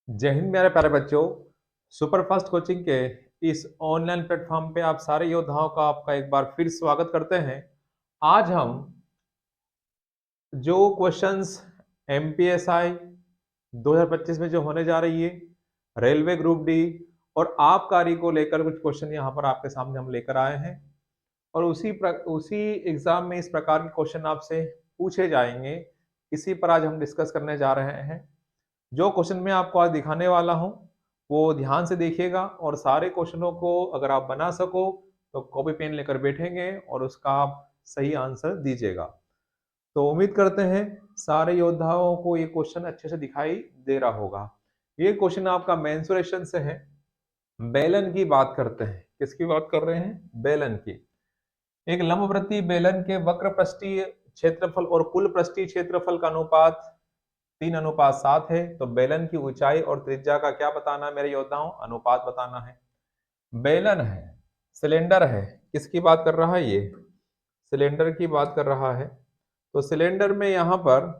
जय हिंद मेरे प्यारे बच्चों। सुपर फास्ट कोचिंग के इस ऑनलाइन प्लेटफॉर्म पे आप सारे योद्धाओं का आपका एक बार फिर स्वागत करते हैं। आज हम जो क्वेश्चंस एमपीएसआई 2025 में जो होने जा रही है, रेलवे ग्रुप डी और आबकारी को लेकर कुछ क्वेश्चन यहाँ पर आपके सामने हम लेकर आए हैं और उसी एग्जाम में इस प्रकार के क्वेश्चन आपसे पूछे जाएंगे। इसी पर आज हम डिस्कस करने जा रहे हैं। जो क्वेश्चन मैं आपको आज दिखाने वाला हूं वो ध्यान से देखिएगा और सारे क्वेश्चनों को अगर आप बना सको तो कॉपी पेन लेकर बैठेंगे और उसका आप सही आंसर दीजिएगा। तो उम्मीद करते हैं सारे योद्धाओं को ये क्वेश्चन अच्छे से दिखाई दे रहा होगा। ये क्वेश्चन आपका मेंसुरेशन से है। बेलन की बात करते हैं। किसकी बात कर रहे हैं? बेलन की। एक लंबवृत्तीय बेलन के वक्र पृष्ठीय क्षेत्रफल और कुल पृष्ठीय क्षेत्रफल का अनुपात 3:7 है। तो बेलन की ऊंचाई और त्रिज्या का क्या बताना है मेरे योद्धाओं? अनुपात बताना है। बेलन है, सिलेंडर है। किसकी बात कर रहा है? ये सिलेंडर की बात कर रहा है। तो सिलेंडर में यहां पर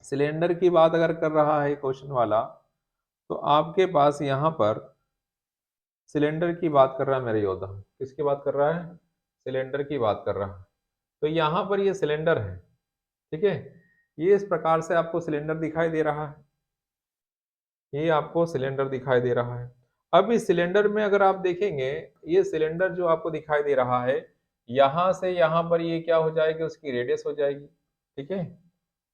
सिलेंडर की बात अगर कर रहा है क्वेश्चन वाला, तो आपके पास यहां पर सिलेंडर की बात कर रहा है मेरे योद्धा। किसकी बात कर रहा है? सिलेंडर की बात कर रहा है। तो यहां पर ये सिलेंडर है, ठीक है। ये इस प्रकार से आपको सिलेंडर दिखाई दे रहा है। ये आपको सिलेंडर दिखाई दे रहा है। अब इस सिलेंडर में अगर आप देखेंगे, ये सिलेंडर जो आपको दिखाई दे रहा है, यहां से यहां पर ये क्या हो जाएगी? उसकी रेडियस हो जाएगी, ठीक है।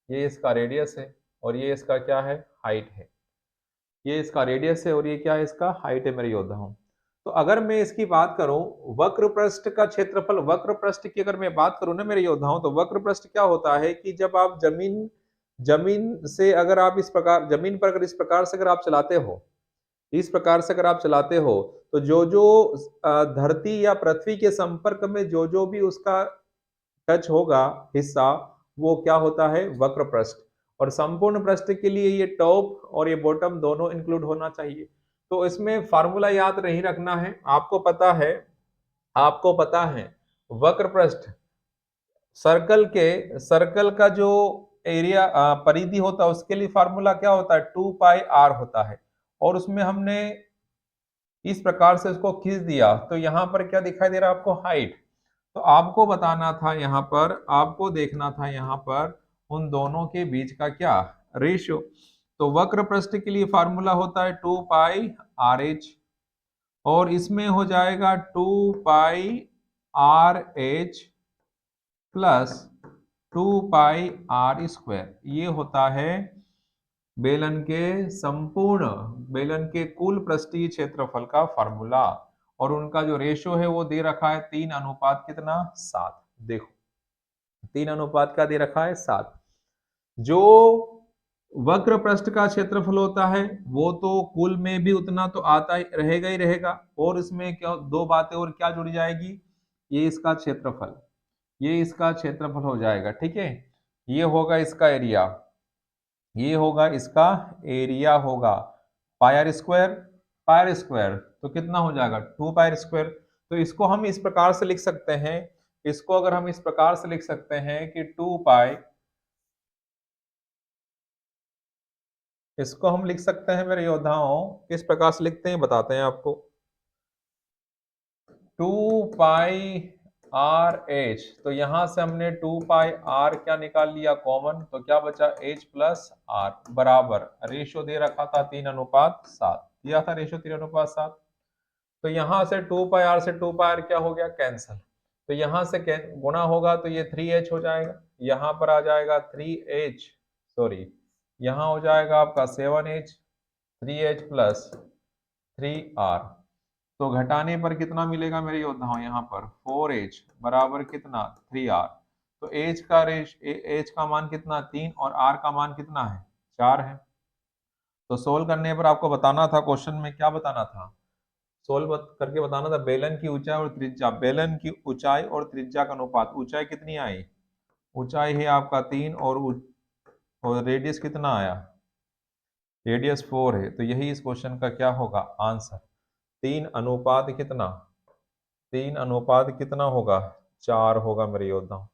ये इसका रेडियस है और ये इसका क्या है? हाइट है। ये इसका रेडियस है और ये क्या है? इसका हाइट है मेरे योद्धाओं। तो अगर मैं इसकी बात करूं, वक्र पृष्ठ का क्षेत्रफल, वक्र पृष्ठ की अगर मैं बात करूं ना मेरे योद्धाओं, तो वक्र पृष्ठ क्या होता है कि जब आप जमीन जमीन से अगर आप इस प्रकार जमीन पर अगर इस प्रकार से अगर आप चलाते हो, इस प्रकार से अगर आप चलाते हो, तो जो जो धरती या पृथ्वी के संपर्क में जो जो भी उसका टच होगा हिस्सा, वो क्या होता है? वक्र पृष्ठ। और संपूर्ण पृष्ठ के लिए ये टॉप और ये बॉटम दोनों इंक्लूड होना चाहिए। तो इसमें फार्मूला याद नहीं रखना है, आपको पता है वक्र पृष्ठ, सर्कल का जो एरिया परिधि होता है उसके लिए फार्मूला क्या होता है? 2 पाई r होता है। और उसमें हमने इस प्रकार से इसको खींच दिया तो यहां पर क्या दिखाई दे रहा है आपको? हाइट। तो आपको बताना था यहां पर, आपको देखना था यहां पर उन दोनों के बीच का क्या रेशियो। तो वक्र पृष्ठ के लिए फार्मूला होता है 2 पाई r h और इसमें हो जाएगा 2 पाई r h प्लस 2 पाई r²। ये होता है बेलन के संपूर्ण बेलन के कुल पृष्ठीय क्षेत्रफल का फार्मूला। और उनका जो रेशियो है वो दे रखा है 3 अनुपात कितना? 7। देखो 3 अनुपात का दे रखा है 7। जो वक्र पृष्ठ का क्षेत्रफल होता है वो तो कुल में भी उतना तो आता ही रहेगा। और इसमें क्या दो बातें और क्या जुड़ी जाएगी? ये इसका क्षेत्रफल हो जाएगा, ठीक है। ये होगा इसका एरिया, ये होगा इसका एरिया होगा पायर स्क्वायर तो कितना हो जाएगा? 2 पायर स्क्वायर। तो इसको हम इस प्रकार से लिख सकते हैं, इसको अगर हम इस प्रकार से लिख सकते हैं कि 2 पाई, इसको हम लिख सकते हैं मेरे योद्धाओं, किस प्रकार से लिखते हैं बताते हैं आपको। 2 पाई r h, तो यहां से हमने 2 पाई r क्या निकाल लिया कॉमन, तो क्या बचा? h प्लस r बराबर रेशियो दे रखा था 3:7 दिया था, रेशियो 3:7। तो यहां से 2 पाई r से 2 पाई r क्या हो गया? कैंसल। तो यहां से गुणा होगा तो ये 3h हो जाएगा, यहां पर आ जाएगा 3h, सॉरी यहां हो जाएगा आपका 7h, 3h प्लस 3r। तो घटाने पर कितना मिलेगा मेरे योद्धाओं? यहाँ पर 4h बराबर कितना? 3r। तो h का मान कितना? 3 और r का मान कितना है? 4 है। तो सोल्व करने पर आपको बताना था, क्वेश्चन में क्या बताना था? सोल्व करके बताना था बेलन की ऊंचाई और त्रिज्या, बेलन की ऊंचाई और त्रिज्या का अनुपात। ऊंचाई कितनी आई? ऊंचाई है आपका 3 और रेडियस कितना आया? रेडियस 4 है। तो यही इस क्वेश्चन का क्या होगा? आंसर। 3 अनुपात कितना होगा? 4 होगा मेरे योद्धाओं।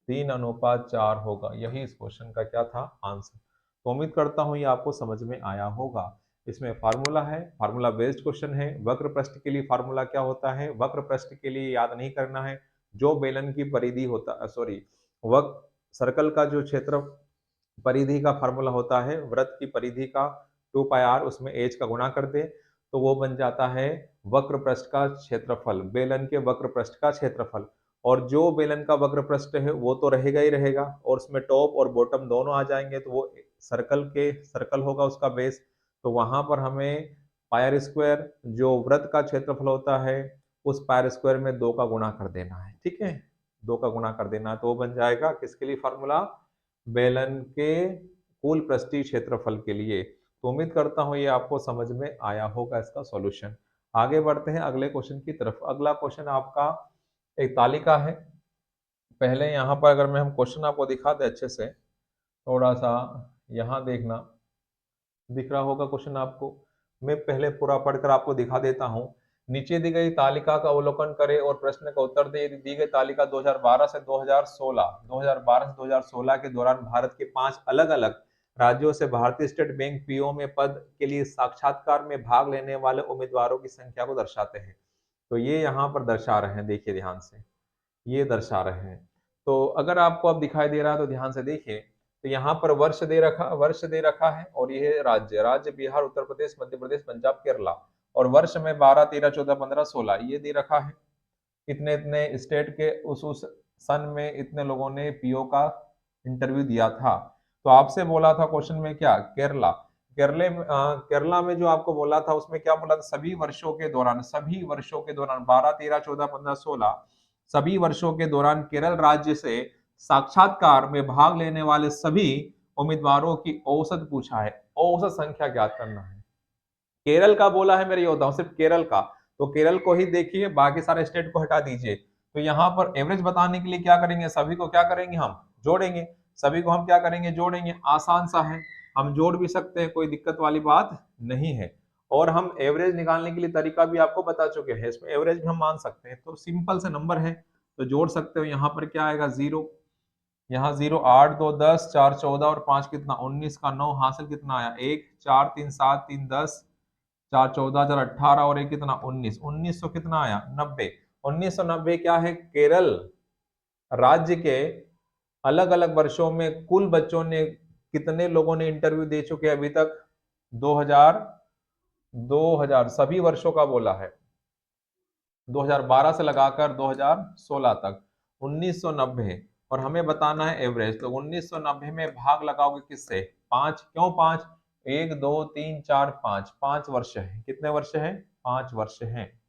3:4 होगा। यही इस क्वेश्चन का क्या था? आंसर। तो उम्मीद करता हूँ ये आपको समझ में आया होगा। इसमें फार्मूला है, फार्मूला बेस्ड क्वेश्चन है। वक्र पृष्ठ के लिए फार्मूला क्या होता है? वक्र पृष्ठ के लिए याद नहीं करना है, जो बेलन की परिधि होता, सॉरी, वक्र सर्कल का जो क्षेत्र परिधि का फार्मूला होता है, वृत्त की परिधि का 2 पाई r, उसमें एज का गुणा कर दे तो वो बन जाता है वक्र पृष्ठ का क्षेत्रफल, बेलन के वक्र पृष्ठ का क्षेत्रफल। और जो बेलन का वक्र पृष्ठ है वो तो रहेगा ही रहेगा, और उसमें टॉप और बॉटम दोनों आ जाएंगे, तो वो सर्कल होगा उसका बेस। तो वहां पर हमें पायर स्क्वायर जो वृत्त का क्षेत्रफल होता है, उस पायर स्क्वायर में 2 का गुणा कर देना है। ठीक है, 2 का गुणा कर देना है, तो वो बन जाएगा किसके लिए फार्मूला? बेलन के कुल पृष्ठीय क्षेत्रफल के लिए। तो उम्मीद करता हूं ये आपको समझ में आया होगा इसका सॉल्यूशन। आगे बढ़ते हैं अगले क्वेश्चन की तरफ। अगला क्वेश्चन आपका एक तालिका है। पहले यहाँ पर अगर मैं हम क्वेश्चन आपको दिखा दे अच्छे से, थोड़ा सा यहाँ देखना, दिख रहा होगा क्वेश्चन आपको। मैं पहले पूरा पढ़कर आपको दिखा देता हूँ। नीचे दी गई तालिका का अवलोकन करें और प्रश्न का उत्तर दे। दी गई तालिका 2012 से 2016 के दौरान भारत के 5 अलग अलग राज्यों से भारतीय स्टेट बैंक पीओ में पद के लिए साक्षात्कार में भाग लेने वाले उम्मीदवारों की संख्या को दर्शाते हैं। तो ये यहाँ पर दर्शा रहे हैं, देखिए ध्यान से, ये दर्शा रहे हैं। तो अगर आपको अब दिखाई दे रहा है तो ध्यान से देखिए। तो यहाँ पर वर्ष दे रखा है, और ये राज्य बिहार, उत्तर प्रदेश, मध्य प्रदेश, पंजाब, केरला। और वर्ष में 12, 13, 14, 15, 16 ये दे रखा है। इतने इतने स्टेट के उस सन में इतने लोगों ने पीओ का इंटरव्यू दिया था। तो आपसे बोला था क्वेश्चन में क्या? केरला। केरला में जो आपको बोला था उसमें क्या बोला था? सभी वर्षों के दौरान 12, 13, 14, 15, 16 सभी वर्षों के दौरान केरल राज्य से साक्षात्कार में भाग लेने वाले सभी उम्मीदवारों की औसत पूछा है। औसत संख्या ज्ञात करना है। केरल का बोला है मेरे योद्धाओं, सिर्फ केरल का। तो केरल को ही देखिए, बाकी सारे स्टेट को हटा दीजिए। तो यहाँ पर एवरेज बताने के लिए क्या करेंगे? सभी को क्या करेंगे? हम जोड़ेंगे। सभी को हम क्या करेंगे? जोड़ेंगे। आसान सा है, हम जोड़ भी सकते हैं, कोई दिक्कत वाली बात नहीं है। और हम एवरेज निकालने के लिए तरीका भी आपको बता चुके हैं, इसमें एवरेज भी हम मान सकते हैं। तो सिंपल से नंबर है, तो जोड़ सकते हो। यहाँ पर क्या आएगा? 0। यहाँ 0, 8, 2, 10, 4, 14 और 5 कितना? 19 का 9 हासिल कितना आया? 1, 4, 3, 7, 3, 10, 4, 14, 4, 18 और एक कितना? 19। 1900 कितना आया? 90। 1990 क्या है? केरल राज्य के अलग अलग वर्षों में कुल बच्चों ने, कितने लोगों ने इंटरव्यू दे चुके हैं अभी तक? 2000 सभी वर्षों का बोला है, 2012 से लगाकर 2016 तक 1990। और हमें बताना है एवरेज। तो 1990 में भाग लगाओगे किससे? 5। क्यों 5? 1, 2, 3, 4, 5, 5 वर्ष है। कितने वर्ष है? 5 वर्ष हैं।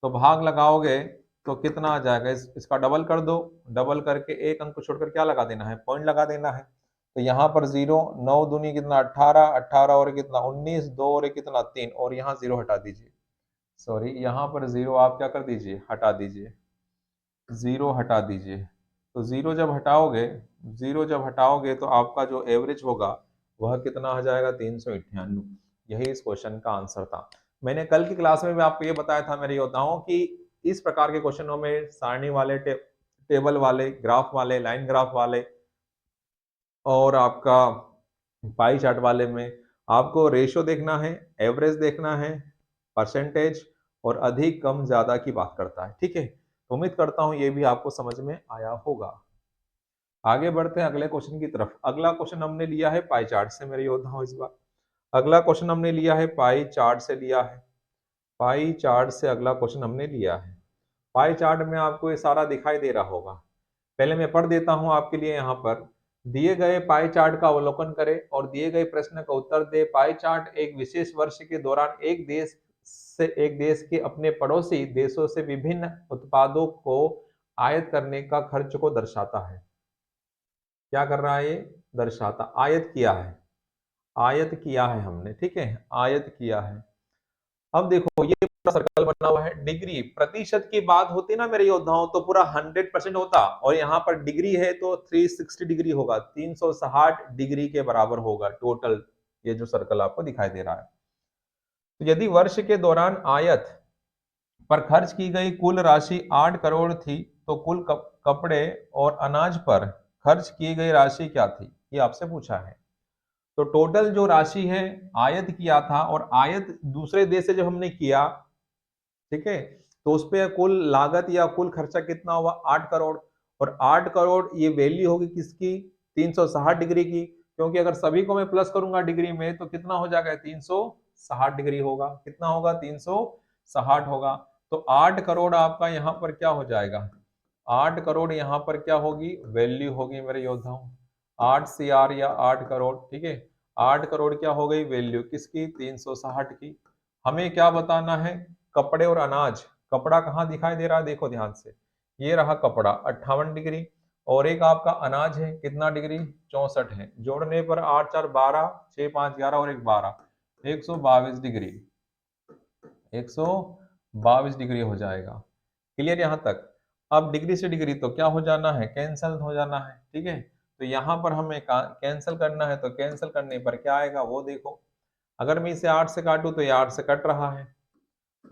तो भाग लगाओगे तो कितना आ जाएगा? इसका डबल कर दो। डबल करके एक अंक छोड़कर क्या लगा देना है? पॉइंट लगा देना है। तो यहाँ पर 0, 9 दूनी कितना? 18, 18 और कितना? 19, 2 और कितना? 3, और यहाँ 0 हटा दीजिए। सॉरी, यहाँ पर 0 आप क्या कर दीजिए? हटा दीजिए। 0 हटा दीजिए। तो 0 जब हटाओगे, 0 जब हटाओगे तो आपका जो एवरेज होगा वह कितना आ जाएगा? 398। यही इस क्वेश्चन का आंसर था। मैंने कल की क्लास में भी आपको ये बताया था मेरे योद्धाओं कि इस प्रकार के क्वेश्चनों में सारणी वाले, टेबल वाले, ग्राफ वाले, लाइन ग्राफ वाले और आपका पाई चार्ट वाले में आपको रेशियो देखना है, एवरेज देखना है, परसेंटेज, और अधिक कम ज्यादा की बात करता है। ठीक है, तो उम्मीद करता हूं ये भी आपको समझ में आया होगा। आगे बढ़ते हैं अगले क्वेश्चन की तरफ। अगला क्वेश्चन हमने लिया है पाई चार्ट से मेरे योद्धाओं। इस बार अगला क्वेश्चन हमने लिया है पाई चार्ट से, लिया है पाई चार्ट से अगला क्वेश्चन हमने लिया है। पाई चार्ट में आपको ये सारा दिखाई दे रहा होगा। पहले मैं पढ़ देता हूं आपके लिए। यहाँ पर दिए गए पाई चार्ट का अवलोकन करें और दिए गए प्रश्न का उत्तर दे। पाई चार्ट एक विशेष वर्ष के दौरान एक देश के अपने पड़ोसी देशों से विभिन्न उत्पादों को आयात करने का खर्च को दर्शाता है। क्या कर रहा है? ये दर्शाता, आयत किया है, आयत किया है हमने। ठीक है, आयत किया है। अब देखो ये पूरा सर्कल बना हुआ है। डिग्री प्रतिशत की बात होती ना मेरे योद्धाओं, तो पूरा 100% होता, और यहाँ पर डिग्री है तो 360 डिग्री होगा, 360 डिग्री के बराबर होगा टोटल। ये जो सर्कल आपको दिखाई दे रहा है। तो यदि वर्ष के दौरान आयत पर खर्च की गई कुल राशि 8 करोड़ थी, तो कुल कपड़े और अनाज पर खर्च की गई राशि क्या थी? ये आपसे पूछा है। तो टोटल जो राशि है आयत किया था, और आयत दूसरे देश से जब हमने किया, ठीक है, तो उस पे कुल लागत या कुल खर्चा कितना हुआ 8 करोड़। और 8 करोड़ ये वैल्यू होगी किसकी, 360 डिग्री की, क्योंकि अगर सभी को मैं प्लस करूंगा डिग्री में तो कितना हो जाएगा, 360 डिग्री होगा। कितना होगा, 360 होगा। तो 8 करोड़ आपका यहाँ पर क्या हो जाएगा, 8 करोड़ यहाँ पर क्या होगी, वैल्यू होगी मेरे योद्धाओं, 8 CR या 8 करोड़, ठीक है। 8 करोड़ क्या हो गई वैल्यू किसकी, 360 की। हमें क्या बताना है, कपड़े और अनाज। कपड़ा कहाँ दिखाई दे रहा है, देखो ध्यान से, ये रहा कपड़ा 58 डिग्री, और एक आपका अनाज है कितना डिग्री, 64 है। जोड़ने पर 8 4 12, 6 5 11 और 1 12, 122 डिग्री, 122 डिग्री हो जाएगा। क्लियर यहाँ तक। अब डिग्री से डिग्री तो क्या हो जाना है, कैंसल हो जाना है, ठीक है। तो यहाँ पर हमें कैंसिल करना है, तो कैंसिल करने पर क्या आएगा वो देखो। अगर मैं इसे 8 से काटूं तो ये 8 से कट रहा है,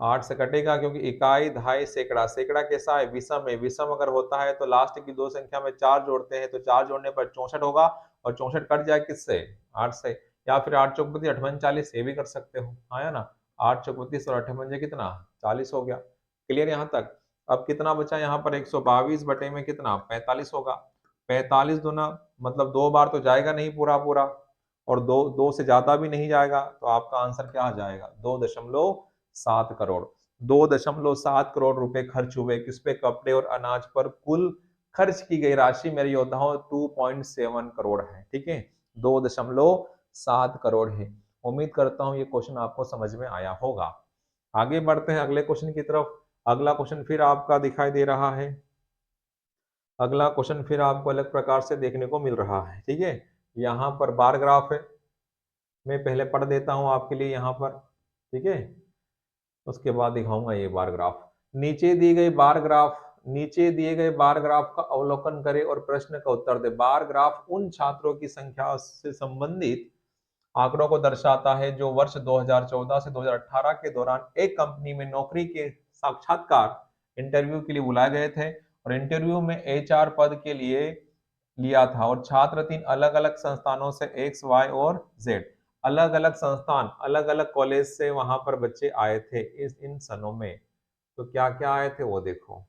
8 से कटेगा, क्योंकि इकाई दहाई सैकड़ा, सैकड़ा कैसा है, विषम है। विषम अगर होता है तो लास्ट की दो संख्या में 4 जोड़ते हैं, तो 4 जोड़ने पर 64 होगा, और 64 कट जाए किससे, 8 से। या फिर 8 चौक 28 40, ये भी कर सकते हो, आया ना। 8 चौक 32 और 8 कितना, 40 हो गया। क्लियर यहाँ तक। अब कितना बचा यहाँ पर, 122 बटे में कितना, 45 होगा। 45 दूना मतलब 2 बार तो जाएगा नहीं पूरा पूरा, और दो से ज्यादा भी नहीं जाएगा, तो आपका आंसर क्या आ जाएगा, 2.7 करोड़। 2.7 करोड़ रुपए खर्च हुए किस पे, कपड़े और अनाज पर। कुल खर्च की गई राशि मेरे योद्धाओं 2.7 करोड़ है, ठीक है, 2.7 करोड़ है। उम्मीद करता हूं ये क्वेश्चन आपको समझ में आया होगा। आगे बढ़ते हैं अगले क्वेश्चन की तरफ। अगला क्वेश्चन फिर आपका दिखाई दे रहा है, अगला क्वेश्चन फिर आपको अलग प्रकार से देखने को मिल रहा है, ठीक है। यहाँ पर बार ग्राफ है, मैं पहले पढ़ देता हूं आपके लिए यहाँ पर, ठीक है, उसके बाद दिखाऊंगा ये बार ग्राफ। नीचे दी गई बार ग्राफ, नीचे दिए गए बार ग्राफ का अवलोकन करें और प्रश्न का उत्तर दे। बार ग्राफ उन छात्रों की संख्या से संबंधित आंकड़ों को दर्शाता है जो वर्ष 2014 से 2018 के दौरान एक कंपनी में नौकरी के साक्षात्कार इंटरव्यू के लिए बुलाए गए थे, और इंटरव्यू में HR पद के लिए लिया था, और छात्र 3 अलग अलग संस्थानों से X Y और Z, अलग अलग संस्थान अलग अलग कॉलेज से वहां पर बच्चे आए थे इन सनों में। तो क्या क्या आए थे वो देखो,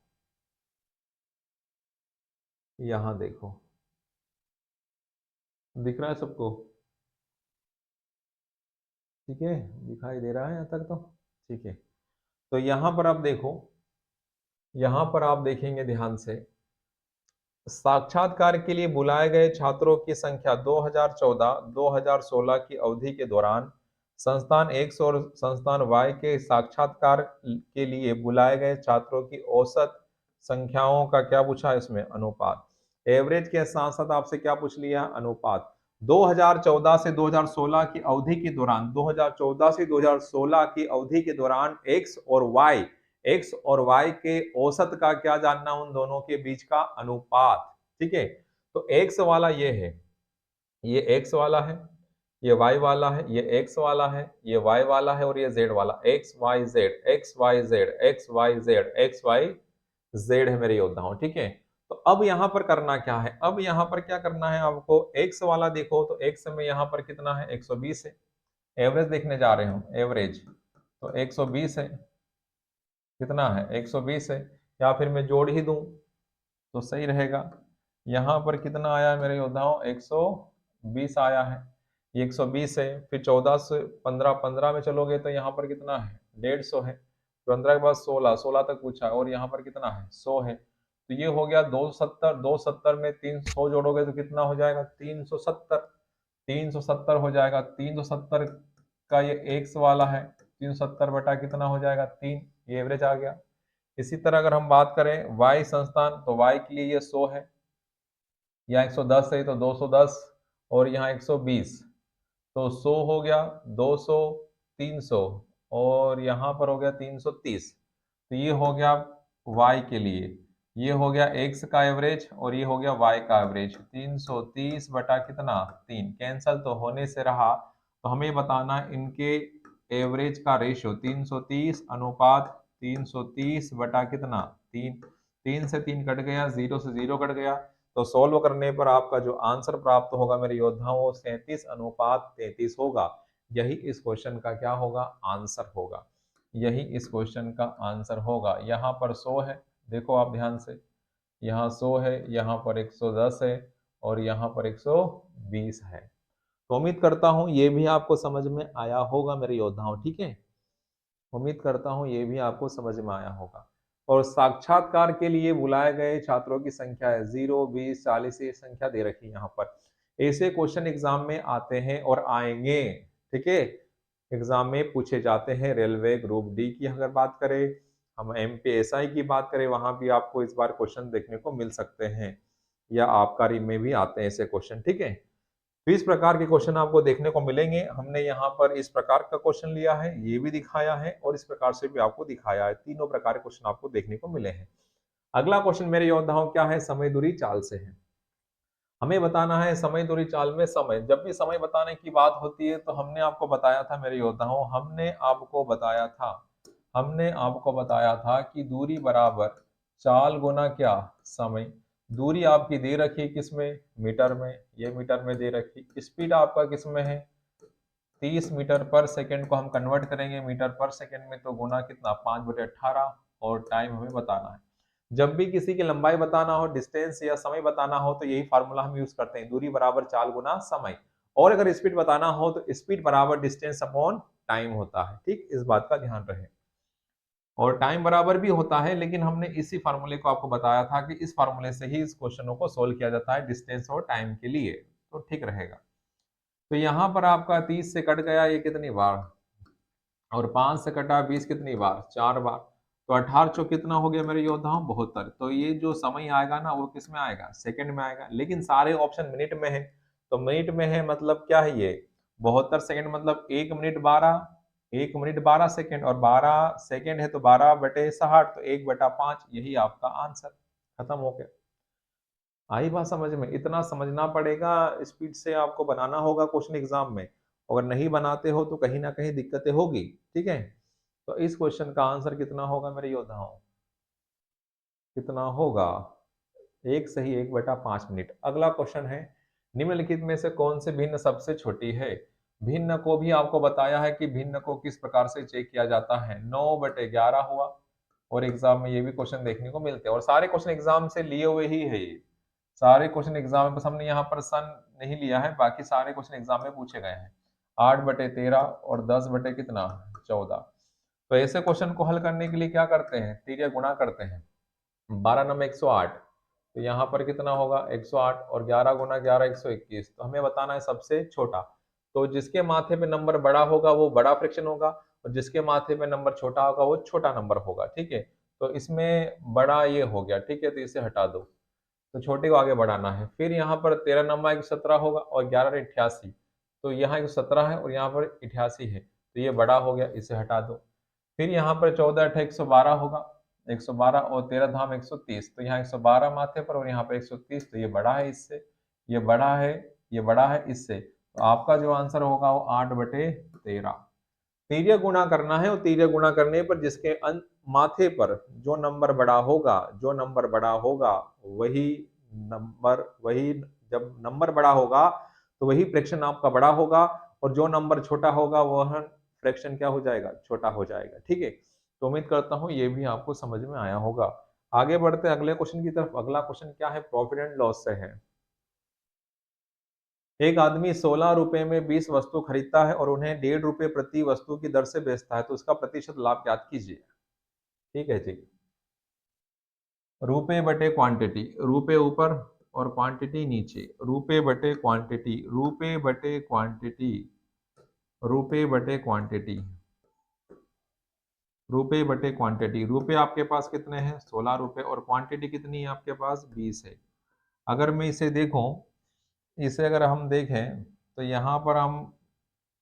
यहाँ देखो, दिख रहा है सबको, ठीक है, दिखाई दे रहा है यहाँ तक तो, ठीक है। तो यहाँ पर आप देखो, यहाँ पर आप देखेंगे ध्यान से, साक्षात्कार के लिए बुलाए गए छात्रों की संख्या 2014-2016 की अवधि के दौरान संस्थान X और संस्थान Y के साक्षात्कार के लिए बुलाए गए छात्रों की औसत संख्याओं का क्या पूछा है इसमें, अनुपात। एवरेज के साथ साथ आपसे क्या पूछ लिया, अनुपात। 2014 से 2016 की अवधि के दौरान, 2014 से 2016 की अवधि के दौरान एक्स और वाई के औसत का क्या जानना, उन दोनों के बीच का अनुपात, ठीक है। तो एक्स वाला ये है, ये एक्स वाला है, ये वाई वाला है, ये एक्स वाला है, ये वाई वाला है, और ये जेड वाला, X Y Z X Y Z X Y Z X Y Z है मेरे योद्धाओं, ठीक है। तो अब यहां पर करना क्या है, अब यहां पर क्या करना है आपको, एक्स वाला देखो तो एक्स में यहां पर कितना है, 120 है। एवरेज देखने जा रहे हो, एवरेज तो 120 है, कितना है, 120 है। या फिर मैं जोड़ ही दूं तो सही रहेगा। यहाँ पर कितना आया है मेरे योद्धाओं, 120 आया है, ये 120 है। फिर 14 से 15, 15 में चलोगे तो यहाँ पर कितना है, 150 है। 15 के बाद 16, 16 तक पूछा है, और यहाँ पर कितना है, 100 है। तो ये हो गया 270, 270 में 300 जोड़ोगे तो कितना हो जाएगा, 370, 370 हो जाएगा। 370 का ये एक्स वाला है, 370 बटा कितना हो जाएगा, 3, ये एवरेज आ गया। इसी तरह अगर हम बात करें वाई संस्थान, तो वाई के लिए ये 100 है, यहाँ 110 है तो 210, और यहाँ 120, तो 100 हो गया, 200, 300, और यहाँ पर हो गया 330। तो ये हो गया y के लिए, ये हो गया x का एवरेज, और ये हो गया y का एवरेज। 330 बटा कितना, 3, कैंसल तो होने से रहा, तो हमें बताना इनके एवरेज का रेशियो, 330 अनुपात 330 बटा कितना, 3, 3 से 3 कट गया, 0 से 0 कट गया, तो सोल्व करने पर आपका जो आंसर प्राप्त होगा मेरे योद्धाओं, वो 37:33 होगा। यही इस क्वेश्चन का क्या होगा, आंसर होगा। यही इस क्वेश्चन का आंसर होगा। यहाँ पर 100 है, देखो आप ध्यान से, यहाँ 100 है, यहाँ पर 110 है और यहाँ पर 120 है। तो उम्मीद करता हूँ ये भी आपको समझ में आया होगा मेरे योद्धाओं, ठीक है। उम्मीद करता हूँ ये भी आपको समझ में आया होगा। और साक्षात्कार के लिए बुलाए गए छात्रों की संख्या है 0, 20, 40, ये संख्या दे रखी है यहाँ पर। ऐसे क्वेश्चन एग्जाम में आते हैं और आएंगे, ठीक है। एग्जाम में पूछे जाते हैं। रेलवे ग्रुप डी की अगर बात करें, हम एमपीएसआई की बात करें, वहां भी आपको इस बार क्वेश्चन देखने को मिल सकते हैं, या आबकारी में भी आते हैं ऐसे क्वेश्चन, ठीक है। तो इस प्रकार के क्वेश्चन आपको देखने को मिलेंगे। हमने यहाँ पर इस प्रकार का क्वेश्चन लिया है, ये भी दिखाया है और इस प्रकार से भी आपको दिखाया है। तीनों प्रकार के क्वेश्चन आपको देखने को मिले हैं। अगला क्वेश्चन मेरे योद्धाओं क्या है, समय दूरी चाल से है। हमें बताना है समय दूरी चाल में समय। जब भी समय बताने की बात होती है तो हमने आपको बताया था मेरे योद्धाओं, हमने आपको बताया था कि दूरी बराबर चाल गुना क्या, समय। दूरी आपकी दे रखी किसमें, मीटर में, ये मीटर में दे रखी। स्पीड आपका किसमें है, 30 मीटर पर सेकंड को हम कन्वर्ट करेंगे मीटर पर सेकंड में, तो गुना कितना, 5/18। और टाइम हमें बताना है। जब भी किसी की लंबाई बताना हो, डिस्टेंस या समय बताना हो, तो यही फार्मूला हम यूज करते हैं, दूरी बराबर चाल गुना समय। और अगर स्पीड बताना हो तो स्पीड बराबर डिस्टेंस अपॉन टाइम होता है, ठीक। इस बात का ध्यान रहे। और टाइम बराबर भी होता है, लेकिन हमने इसी फार्मूले को आपको बताया था कि इस फार्मूले से ही इस क्वेश्चनों को सोल्व किया जाता है डिस्टेंस और टाइम के लिए, तो ठीक रहेगा। तो यहाँ पर आपका 30 से कट गया ये कितनी बार, और 5 से कटा 20 कितनी बार, 4 बार। तो 18 चौक कितना हो गया मेरे योद्धाओं, 72। तो ये जो समय आएगा ना वो किस में आएगा, सेकंड में आएगा। लेकिन सारे ऑप्शन मिनट में है, तो मिनट में है मतलब क्या है ये, 72 सेकंड मतलब 1 मिनट 12 सेकंड, और 12 सेकंड है तो 12/60, तो 1/5, यही आपका आंसर। खत्म हो गया। आई बात समझ में, इतना समझना पड़ेगा। स्पीड से आपको बनाना होगा क्वेश्चन एग्जाम में। अगर नहीं बनाते हो तो कहीं ना कहीं दिक्कतें होगी, ठीक है। तो इस क्वेश्चन का आंसर कितना होगा मेरे योद्धाओं, कितना होगा, 1 सही 1/5 मिनट। अगला क्वेश्चन है, निम्नलिखित में से कौन से भिन्न सबसे छोटी है। भिन्न को भी आपको बताया है कि भिन्न को किस प्रकार से चेक किया जाता है। 9/11 हुआ, और एग्जाम में ये भी क्वेश्चन देखने को मिलते हैं, और सारे क्वेश्चन एग्जाम से लिए हुए ही है ये। सारे क्वेश्चन एग्जाम में, बस हमने यहाँ पर सन नहीं लिया है, बाकी सारे क्वेश्चन एग्जाम में पूछे गए हैं। 8/13 और 10/14। तो ऐसे क्वेश्चन को हल करने के लिए क्या करते हैं, तिर्यक गुणा करते हैं। 12 9 108, तो यहाँ पर कितना होगा 108, और 11 × 11 121। तो हमें बताना है सबसे छोटा। तो जिसके माथे पे नंबर बड़ा होगा वो बड़ा फ्रैक्शन होगा, और जिसके माथे पे नंबर छोटा होगा वो छोटा नंबर होगा, ठीक है। तो इसमें बड़ा ये हो गया, ठीक है, तो इसे हटा दो। तो छोटे को आगे बढ़ाना है। फिर यहाँ पर 13 नंबर 117 होगा, और 11 88, तो यहाँ 117 है और यहाँ पर 88 है, तो ये बड़ा हो गया, इसे हटा दो। फिर यहाँ पर 14 8 112 होगा, 112, और 13 धाम 130, तो यहाँ 112 माथे पर और यहाँ पर 130, तो ये बड़ा है इससे, ये बड़ा है, ये बड़ा है इससे। तो आपका जो आंसर होगा वो 8/13। तिर्यक गुणा करना है, और तिर्यक गुणा करने पर जिसके माथे पर जो नंबर बड़ा होगा, जो नंबर बड़ा होगा वही वही, जब नंबर बड़ा होगा तो वही फ्रैक्शन आपका बड़ा होगा, और जो नंबर छोटा होगा वह फ्रैक्शन क्या हो जाएगा, छोटा हो जाएगा, ठीक है। तो उम्मीद करता हूँ ये भी आपको समझ में आया होगा। आगे बढ़ते हैं अगले क्वेश्चन की तरफ। अगला क्वेश्चन क्या है, प्रॉफिट एंड लॉस से है। एक आदमी 16 रुपए में 20 वस्तु खरीदता है और उन्हें 1.5 रुपए प्रति वस्तु की दर से बेचता है, तो उसका प्रतिशत लाभ ज्ञात कीजिए। ठीक है जी। रुपए बटे क्वांटिटी, रुपए ऊपर और क्वांटिटी नीचे, रुपए बटे क्वांटिटी, रुपए बटे क्वांटिटी, रुपए बटे क्वांटिटी, रुपए बटे क्वांटिटी। रुपए आपके पास कितने हैं, 16 रुपए, और क्वांटिटी कितनी है आपके पास, 20 है। अगर मैं इसे देखूं, इसे अगर हम देखें तो यहाँ पर हम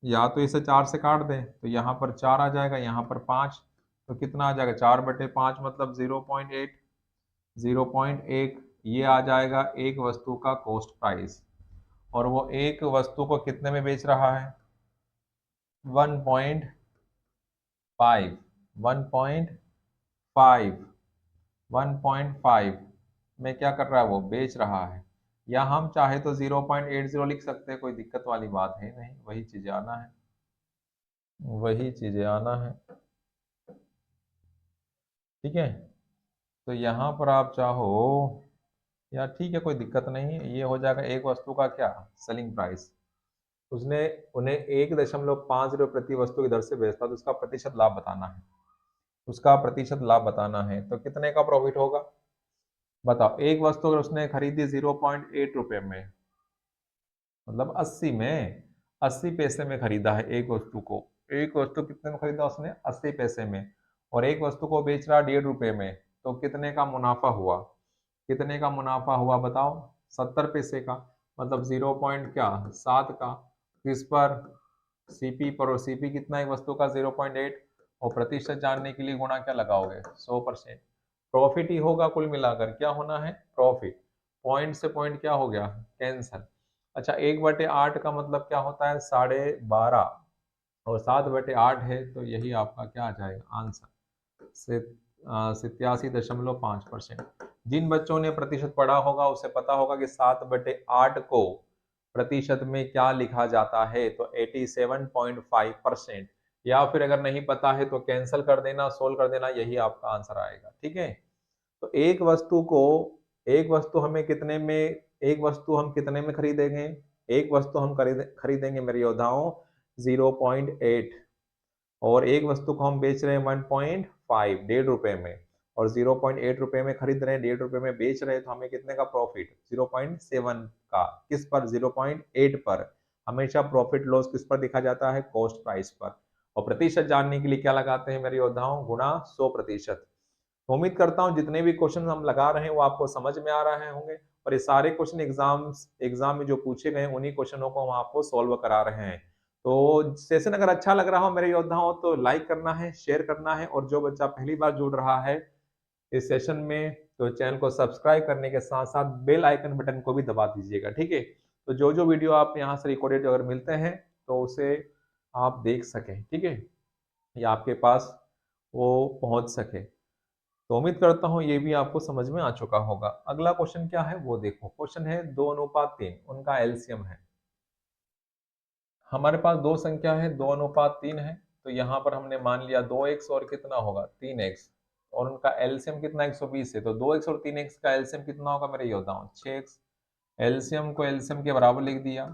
या तो इसे 4 से काट दें, तो यहाँ पर 4 आ जाएगा, यहाँ पर 5, तो कितना आ जाएगा, 4/5 मतलब 0.8, 0.1, ये आ जाएगा एक वस्तु का कॉस्ट प्राइस। और वो एक वस्तु को कितने में बेच रहा है, 1.5, 1.5, 1.5 में क्या कर रहा है, वो बेच रहा है। या हम चाहे तो 0.80 लिख सकते हैं, कोई दिक्कत वाली बात है नहीं, वही चीजें आना है, वही चीजें आना है। ठीक है, तो यहाँ पर आप चाहो या ठीक है, कोई दिक्कत नहीं है, ये हो जाएगा एक वस्तु का क्या सेलिंग प्राइस, उसने उन्हें 1.5 रुपये प्रति वस्तु की दर से बेचता, तो उसका प्रतिशत लाभ बताना है, उसका प्रतिशत लाभ बताना है, तो कितने का प्रॉफिट होगा बताओ। एक वस्तु अगर उसने खरीदी 0.8 रुपये में, मतलब 80 में, 80 पैसे में खरीदा है एक वस्तु को, एक वस्तु कितने में खरीदा उसने 80 पैसे में, और एक वस्तु को बेच रहा 1.5 रुपये में, तो कितने का मुनाफा हुआ, कितने का मुनाफा हुआ बताओ, 70 पैसे का, मतलब 0.7 का, किस पर, सीपी पर, और सीपी कितना है वस्तु का 0.8, और प्रतिशत जानने के लिए गुणा क्या लगाओगे 100%, प्रॉफिट ही होगा कुल मिलाकर, क्या होना है प्रॉफिट, पॉइंट से पॉइंट क्या हो गया कैंसल। अच्छा 1/8 का मतलब क्या होता है 12.5, और 7/8 है, तो यही आपका क्या आ जाएगा आंसर से 87.5%। जिन बच्चों ने प्रतिशत पढ़ा होगा उसे पता होगा कि 7/8 को प्रतिशत में क्या लिखा जाता है, तो 87.5%, या फिर अगर नहीं पता है तो कैंसिल कर देना, सोल्व कर देना, यही आपका आंसर आएगा। ठीक है, तो एक वस्तु को, एक वस्तु हमें कितने में, एक वस्तु हम कितने में खरीदेंगे, एक वस्तु हम खरीदेंगे मेरे योद्धाओं 0.8, और एक वस्तु को हम बेच रहे हैं 1.5, 1.5 रुपए में, और 0.8 रुपए में खरीद रहे हैं, 1.5 रुपए में बेच रहे हैं, तो हमें कितने का प्रॉफिट 0.7 का, किस पर 0.8 पर, हमेशा प्रॉफिट लॉस किस पर दिखा जाता है कॉस्ट प्राइस पर, और प्रतिशत जानने के लिए क्या लगाते हैं मेरे योद्धाओं गुणा 100%। तो उम्मीद करता हूँ जितने भी क्वेश्चन हम लगा रहे हैं वो आपको समझ में आ रहे होंगे, और ये सारे क्वेश्चन एग्जाम में जो पूछे गए हैं उन्हीं क्वेश्चनों को हम आपको सॉल्व करा रहे हैं। तो सेशन अगर अच्छा लग रहा हो मेरे योद्धाओं तो लाइक करना है, शेयर करना है, और जो बच्चा पहली बार जुड़ रहा है इस सेशन में तो चैनल को सब्सक्राइब करने के साथ साथ बेल आइकन बटन को भी दबा दीजिएगा। ठीक है, तो जो जो वीडियो आप यहाँ से रिकॉर्डेड अगर मिलते हैं तो उसे आप देख सकें, ठीक है, या आपके पास वो पहुंच सके। तो उम्मीद करता हूँ ये भी आपको समझ में आ चुका होगा। अगला क्वेश्चन क्या है वो देखो, क्वेश्चन है 2:3, उनका एलसीएम है। हमारे पास दो संख्या है 2:3 है, तो यहाँ पर हमने मान लिया 2x और कितना होगा 3x, और उनका एलसीएम कितना 120 है, तो 2x और 3x का एलसीएम कितना होगा मेरे योद्धाओं 6x, एलसीएम को एलसीएम के बराबर लिख दिया।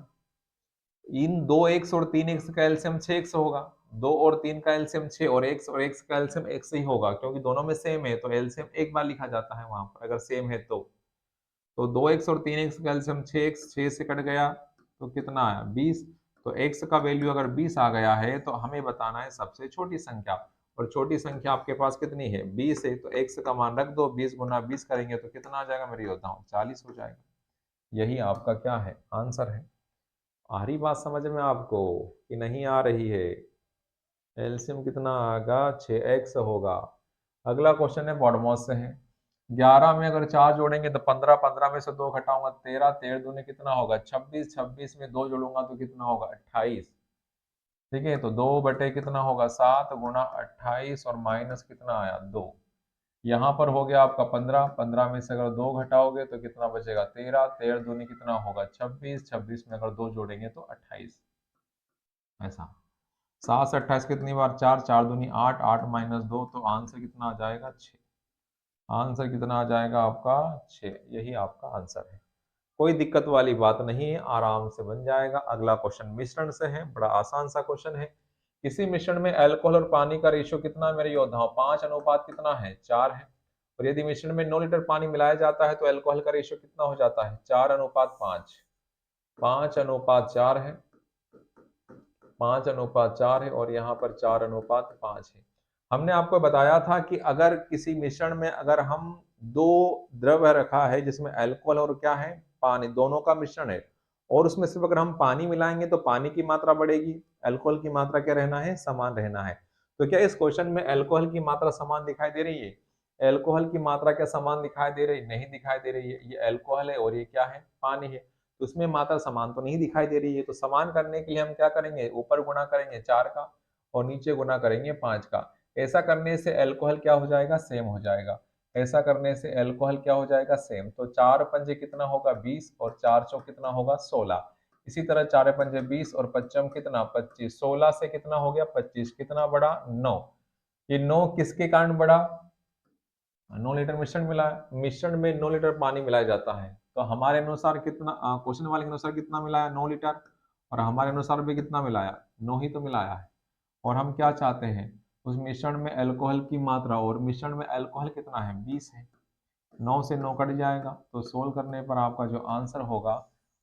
इन 2x और 3x का एलसीएम 6x होगा, 2 और 3 का एलसीएम 6, और x का एलसीएम x ही होगा, क्योंकि दोनों में सेम है तो एलसीएम एक बार लिखा जाता है वहां पर अगर सेम है तो 2x और 3x का एलसीएम 6x, 6 से कट गया तो कितना आया 20, तो x का वैल्यू अगर 20 आ गया है तो हमें बताना है सबसे छोटी संख्या, और छोटी संख्या आपके पास कितनी है 20 है, तो x का मान रख दो, 20 गुना 20 करेंगे तो कितना आ जाएगा मेरे योद्धाओं 40 हो जाएगा, यही आपका क्या है आंसर है। आ रही बात समझ में आपको कि नहीं आ रही है, एलसीएम कितना आएगा 6x होगा। अगला क्वेश्चन है बॉडमॉस से है, 11 में अगर 4 जोड़ेंगे तो 15, 15 में से 2 घटाऊंगा 13, 13 दूनी कितना होगा 26, 26 में 2 जोड़ूंगा तो कितना होगा 28। ठीक है, तो 2 बटे कितना होगा 7 गुना 28, और माइनस कितना आया 2, यहाँ पर हो गया आपका 15, 15 में से अगर 2 घटाओगे तो कितना बचेगा 13, 13 दूनी कितना होगा 26, 26 में अगर 2 जोड़ेंगे तो 28, ऐसा 7 से 28 कितनी बार 4, 4 दूनी 8, 8 माइनस 2, तो आंसर कितना आ जाएगा 6, आंसर कितना आ जाएगा आपका 6, यही आपका आंसर है। कोई दिक्कत वाली बात नहीं है, आराम से बन जाएगा। अगला क्वेश्चन मिश्रण से है, बड़ा आसान सा क्वेश्चन है। किसी मिश्रण में अल्कोहल और पानी का रेशियो कितना है मेरे योद्धाओं 5 अनुपात कितना है 4 है, और यदि मिश्रण में 9 लीटर पानी मिलाया जाता है तो अल्कोहल का रेशियो कितना हो जाता है 4:5, 5:4 है, 5:4 है, और यहाँ पर 4:5 है। हमने आपको बताया था कि अगर किसी मिश्रण में अगर हम दो द्रव्य रखा है जिसमें अल्कोहल और क्या है पानी, दोनों का मिश्रण है, और उसमें सिर्फ अगर हम पानी मिलाएंगे तो पानी की मात्रा बढ़ेगी, अल्कोहल की मात्रा क्या रहना है समान रहना है। तो क्या इस क्वेश्चन में अल्कोहल की मात्रा समान दिखाई दे रही है, अल्कोहल की मात्रा क्या समान दिखाई दे रही, नहीं दिखाई दे रही है, ये अल्कोहल है और ये क्या है पानी है, तो उसमें मात्रा समान तो नहीं दिखाई दे रही है। तो समान करने के लिए हम क्या करेंगे, ऊपर गुणा करेंगे 4 का और नीचे गुणा करेंगे 5 का, ऐसा करने से अल्कोहल क्या हो जाएगा सेम हो जाएगा। ऐसा करने से अल्कोहल क्या हो जाएगा, सेम। तो 4 पंजे कितना होगा 20 और 4 चौक कितना होगा 16। इसी तरह 4 पंजे 20 और 5 कितना 25, 16 से कितना हो गया 25, कितना बढ़ा 9। ये 9 किसके कारण बढ़ा, 9 लीटर मिश्रण मिलाया, मिश्रण में 9 लीटर पानी मिलाया जाता है, तो हमारे अनुसार कितना, क्वेश्चन वाले के अनुसार कितना मिलाया 9 लीटर, और हमारे अनुसार भी कितना मिलाया 9 ही तो मिलाया है। और हम क्या चाहते हैं, उस मिश्रण में अल्कोहल की मात्रा, और मिश्रण में अल्कोहल कितना है 20 है। 9 से 9 कट जाएगा, तो सोल्व करने पर आपका जो आंसर होगा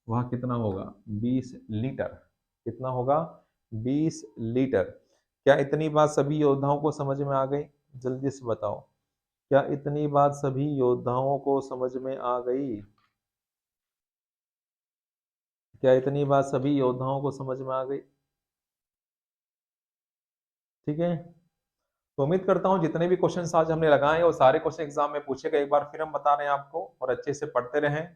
वह कितना होगा 20 लीटर। कितना होगा 20 लीटर। क्या इतनी बात सभी योद्धाओं को समझ में आ गई, जल्दी से बताओ, क्या इतनी बात सभी योद्धाओं को समझ में आ गई, क्या इतनी बात सभी योद्धाओं को समझ में आ गई। ठीक है, तो उम्मीद करता हूँ जितने भी क्वेश्चंस आज हमने लगाए हैं वो सारे क्वेश्चन एग्जाम में पूछे गए, एक बार फिर हम बता रहे हैं आपको, और अच्छे से पढ़ते रहें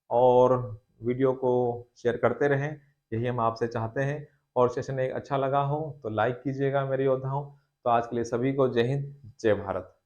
और वीडियो को शेयर करते रहें, यही हम आपसे चाहते हैं। और सेशन एक अच्छा लगा हो तो लाइक कीजिएगा मेरे योद्धाओं। तो आज के लिए सभी को जय हिंद, जय भारत।